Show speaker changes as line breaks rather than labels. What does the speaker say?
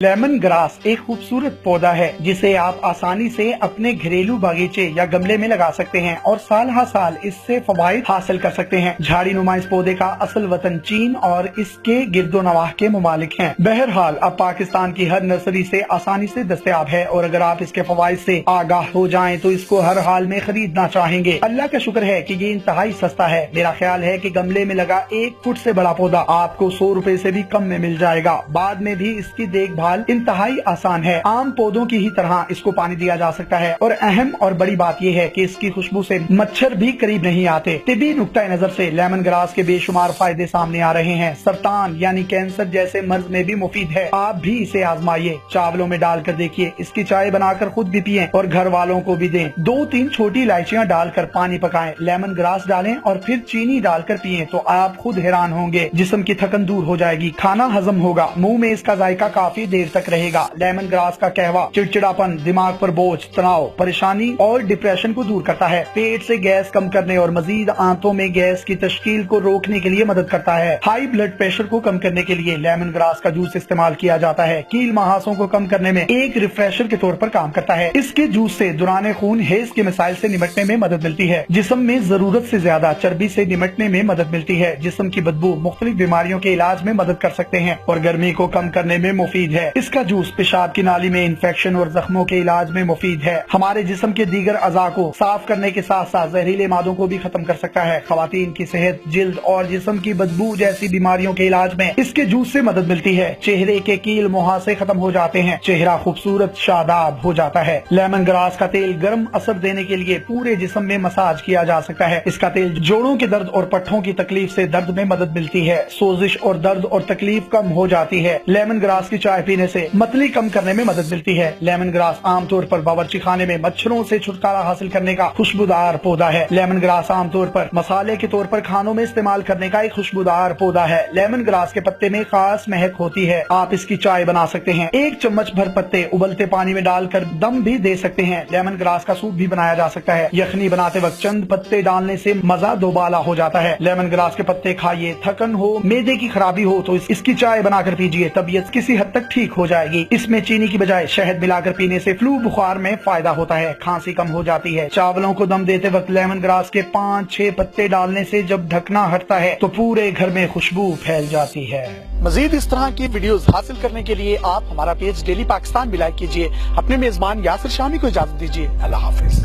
Lemon grass एक खूबसूरत पौधा है जिसे आप आसानी से अपने घरेलू बागीचे या गमले में लगा सकते हैं और साल हर साल इससे फवाइद हासिल कर सकते हैं। झाड़ी नुमा इस पौधे का असल वतन चीन और इसके गिरदोनवाह के ममालिक हैं। बहरहाल अब पाकिस्तान की हर नर्सरी से आसानी से दस्तयाब है और अगर आप इसके फवाइद से आगाह हो जाएं तो इसको हर हाल में खरीदना चाहेंगे। अल्लाह का शुक्र है कि ये इंतहाई सस्ता है। मेरा ख्याल है कि गमले में लगा 1 फुट से बड़ा पौधा आपको 100 रुपए से भी कम में मिल जाएगा। बाद में भी इसकी देखभाल इंतहाई आसान है। आम पौधों की ही तरह इसको पानी दिया जा सकता है और अहम और बड़ी बात यह है कि इसकी खुशबू से मच्छर भी करीब नहीं आते। तिब्बी नुक्ता नजर से लेमन ग्रास के बेशुमार फायदे सामने आ रहे हैं। सरतान यानी कैंसर जैसे मर्ज में भी मुफीद है। आप भी इसे आजमाइए, चावलों में डालकर देखिए, इसकी चाय बनाकर खुद भी पिएं और घर वालों को भी दें। 2-3 छोटी इलायचियां डालकर पानी पकाएं, लेमन ग्रास डालें और फिर चीनी डालकर पिएं तो आप खुद हैरान होंगे। जिस्म की थकन दूर हो जाएगी, खाना हजम होगा, मुंह में इसका जायका काफी देर तक रहेगा। लेमन ग्रास का कहवा चिड़चिड़ापन, दिमाग पर बोझ, तनाव, परेशानी और डिप्रेशन को दूर करता है। पेट से गैस कम करने और मजीद आंतों में गैस की तश्कील को रोकने के लिए मदद करता है। हाई ब्लड प्रेशर को कम करने के लिए लेमन ग्रास का जूस इस्तेमाल किया जाता है। कील महासों को कम करने में एक रिफ्रेशर के तौर पर काम करता है। इसके जूस से दौरान खून हेज के मसाइल से निपटने में मदद मिलती है। जिस्म में जरूरत से ज्यादा चर्बी से निपटने में मदद मिलती है। जिस्म की बदबू मुख्तलिफ बीमारियों के इलाज में मदद कर सकते हैं और गर्मी को कम करने में मुफीद है। इसका जूस पेशाब की नाली में इन्फेक्शन और जख्मों के इलाज में मुफीद है। हमारे जिस्म के दीगर अज़ा को साफ करने के साथ साथ जहरीले मादों को भी खत्म कर सकता है। खवातीन की सेहत, जिल्द और जिस्म की बदबू जैसी बीमारियों के इलाज में इसके जूस से मदद मिलती है। चेहरे के कील मुहासे खत्म हो जाते हैं, चेहरा खूबसूरत शादाब हो जाता है। लेमन ग्रास का तेल गर्म असर देने के लिए पूरे जिस्म में मसाज किया जा सकता है। इसका तेल जोड़ों के दर्द और पट्ठों की तकलीफ से दर्द में मदद मिलती है। सोजिश और दर्द और तकलीफ कम हो जाती है। लेमन ग्रास की चाय पीने से मतली कम करने में मदद मिलती है। लेमन ग्रास आमतौर पर बावर्ची खाने में मच्छरों से छुटकारा हासिल करने का खुशबूदार पौधा है। लेमन ग्रास आमतौर पर मसाले के तौर पर खानों में इस्तेमाल करने का एक खुशबूदार पौधा है। लेमन ग्रास के पत्ते में खास महक होती है। आप इसकी चाय बना सकते हैं। 1 चम्मच भर पत्ते उबलते पानी में डालकर दम भी दे सकते हैं। लेमन ग्रास का सूप भी बनाया जा सकता है। यखनी बनाते वक्त चंद पत्ते डालने से मजा दोबाला हो जाता है। लेमन ग्रास के पत्ते खाइए। थकन हो, मेदे की खराबी हो तो इसकी चाय बनाकर पीजिए, तबीयत किसी हद तक ठीक हो जाएगी। इसमें चीनी की बजाय शहद मिलाकर पीने से फ्लू बुखार में फायदा होता है, खांसी कम हो जाती है। चावलों को दम देते वक्त लेमन ग्रास के 5-6 पत्ते डालने से जब ढकना हटता है तो पूरे घर में खुशबू फैल जाती है। मजीद इस तरह की वीडियोस हासिल करने के लिए आप हमारा पेज डेली पाकिस्तान भी लाइक कीजिए। अपने मेजबान यासिर शामी को इजाजत दीजिए। अल्लाह हाफिज।